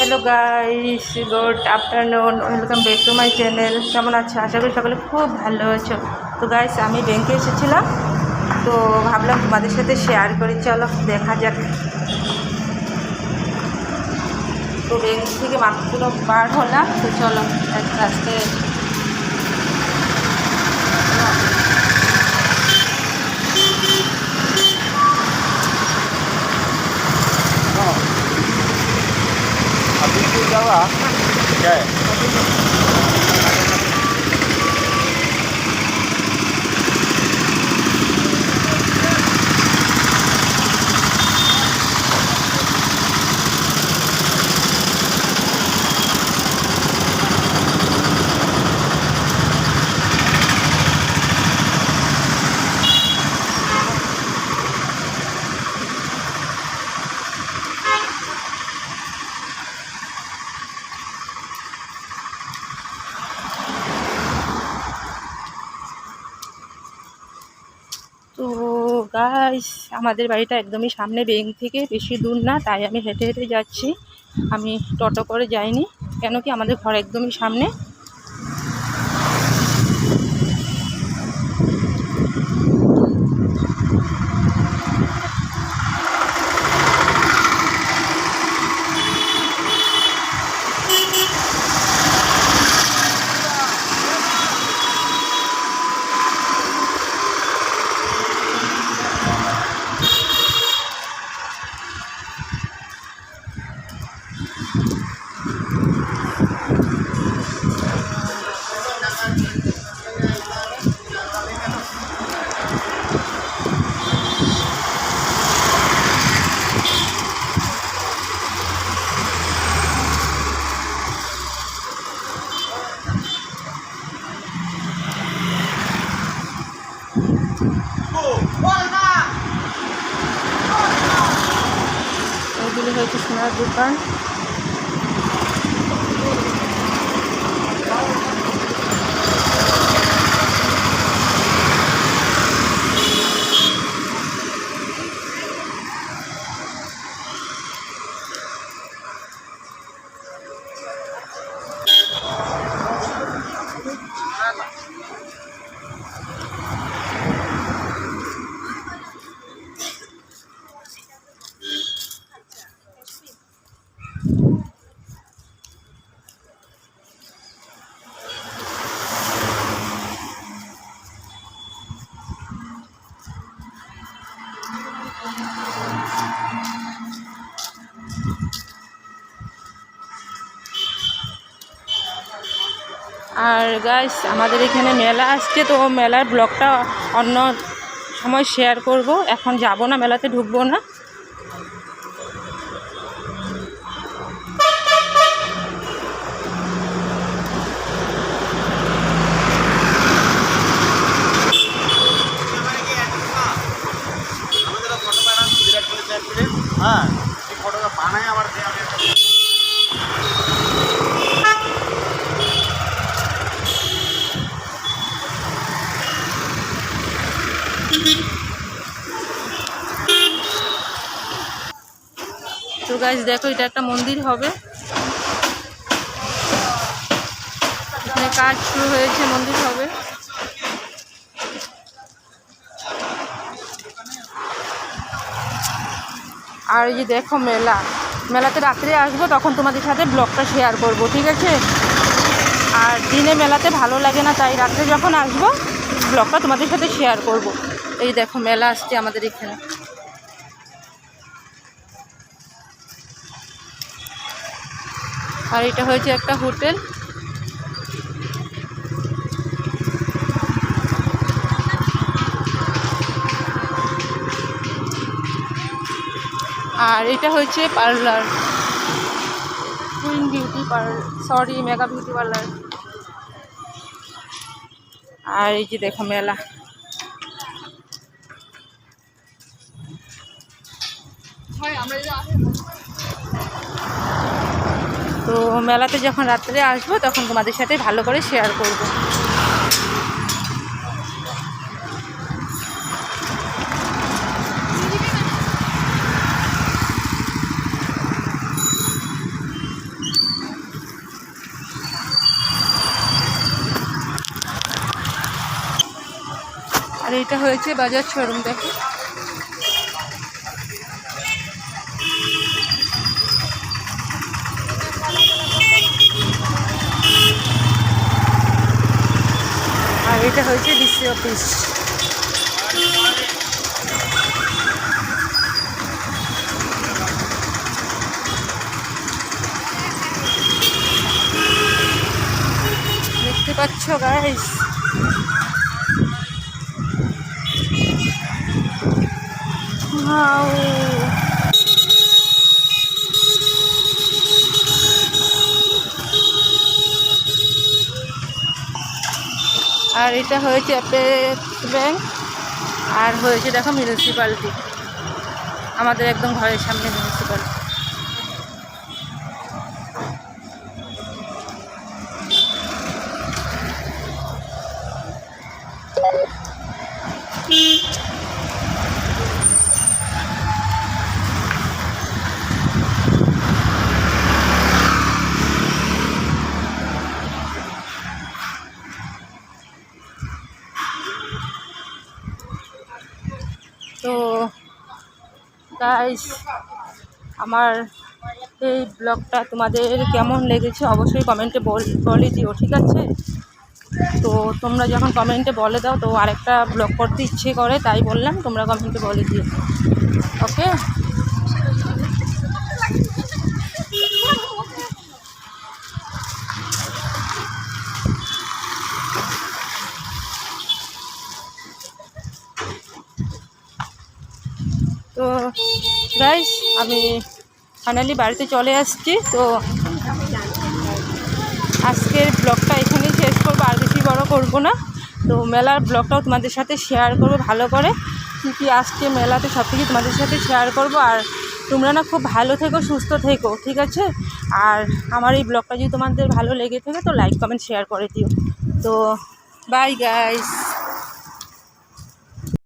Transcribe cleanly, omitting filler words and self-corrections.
Hello guys, good afternoon, welcome back to my channel. কেমন আছো? আশা করি সকলে খুব ভালো আছো। তো গাইস, আমি ব্যাংকে এসেছিলাম, তো ভাবলাম তোমাদের সাথে শেয়ার করি। চলো দেখা যাক। তো ব্যাংক থেকে মাত্র বার হলাম, তো চলো রাস্তায় अभी तो जावा क्या है তো গাইস, আমাদের বাড়িটা একদমই সামনে, ব্যাংক থেকে বেশি দূর না, তাই আমি হেঁটে হেঁটে যাচ্ছি। আমি টোটো করে যাইনি, কেন কি আমাদের ঘর একদমই সামনে। এগুলি হয়েছে সোনার দোকান। আর গাইস, আমাদের এখানে মেলা আসছে, তো মেলার ব্লগটা অন্য সময় শেয়ার করব। এখন যাব না, মেলাতে ঢুকবো না। हाँ फोटो का पाना है हमारे তো গাইস দেখো, এটা একটা মন্দির হবে, এখানে কাজ শুরু হয়েছে, মন্দির হবে। আর এই যে দেখো মেলা, মেলাতে রাত্রে আসবো, তখন তোমাদের সাথে ব্লগটা শেয়ার করব, ঠিক আছে? আর দিনে মেলাতে ভালো লাগে না, তাই রাত্রে যখন আসবো ব্লগটা তোমাদের সাথে শেয়ার করব। এই দেখো মেলা আসছে আমাদের এখানে। আর এটা হয়েছে একটা হোটেল। আর এটা হচ্ছে parlour, queen beauty parlour, sorry mega beauty parlour. আর এই যে দেখো মেলা। তো মেলাতে যখন রাত্রে আসবো তখন তোমাদের সাথে ভালো করে শেয়ার করব। এইটা হয়েছে বাজাজ শোরুম, দেখো। আর এটা হয়েছে ডিসি অফিস। দেখতে পাচ্ছ গাইস, ওয়াও। আর এটা হয়েছে অ্যাপেক্স ব্যাংক, আর হয়েছে দেখো মিউনিসিপ্যালিটি, আমাদের একদম ঘরের সামনে মিউনিসিপ্যালিটি। তো গাইস, আমার এই ব্লগটা তোমাদের কেমন লেগেছে অবশ্যই কমেন্টে বলে দিও, ঠিক আছে? তো তোমরা যখন কমেন্টে বলে দাও তো আরেকটা ব্লগ করতে ইচ্ছে করে, তাই বললাম তোমরা কমেন্টে বলে দিও, ওকে? তো গাইস, আমি ফাইনালি বাড়িতে চলে আসছি। তো আজকের ব্লগটা এখানেই শেষ করবো, আর বেশি বড় করবো না। তো মেলার ব্লগটাও তোমাদের সাথে শেয়ার করবো ভালো করে, কী কী আসছে মেলাতে সব কিছু তোমাদের সাথে শেয়ার করবো। আর তোমরা না খুব ভালো থেকো, সুস্থ থেকো, ঠিক আছে? আর আমার এই ব্লগটা যদি তোমাদের ভালো লেগে থাকে তো লাইক কমেন্ট শেয়ার করে দিও। তো বাই গাইস।